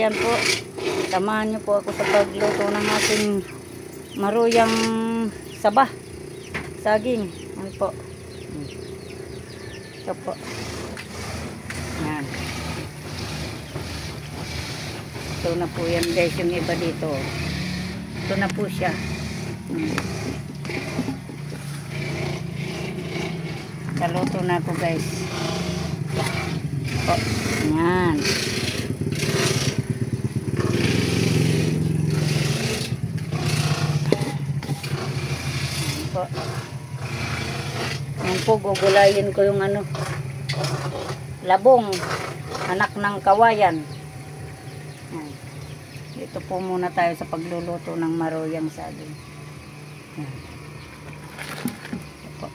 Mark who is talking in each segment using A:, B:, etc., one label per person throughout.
A: Ayan po. Samahan niyo po ako sa pagluto ng ating maruyang saba. Saging. Ayan po. Ito po. Ayan. Ito na po yan guys, yung iba dito. Ito na po siya. Naluto na ako guys. Po. Ayan. Po. Ayan po, gugulayin ko yung ano, labong, anak ng kawayan. Ayan. Dito po muna tayo sa pagluluto ng maruyang saging. Ayan. Po.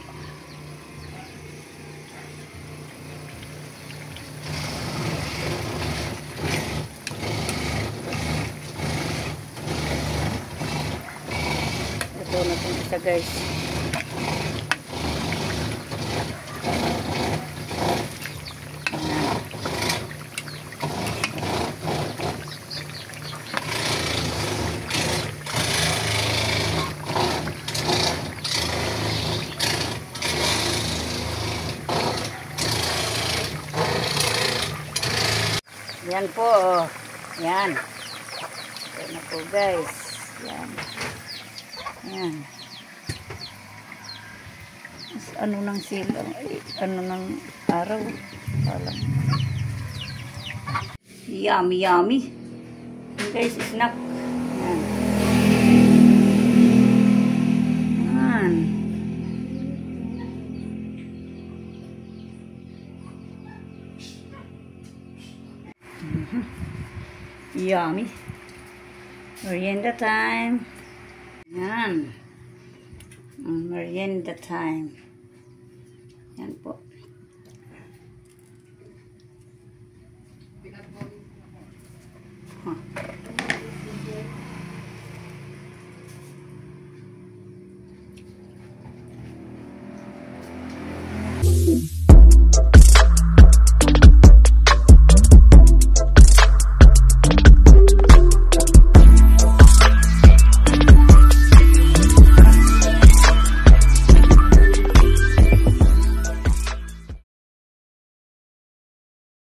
A: Ito na po isa guys. Yan po, oh. Yan. Yan na po guys. Yan. Yan. Ano ng silang, ano ng araw. Alam. Yummy, yummy. Yan guys, snack. Yan. Yan. Yummy. Merienda time. Yan. Merienda time. Yan po. Huh.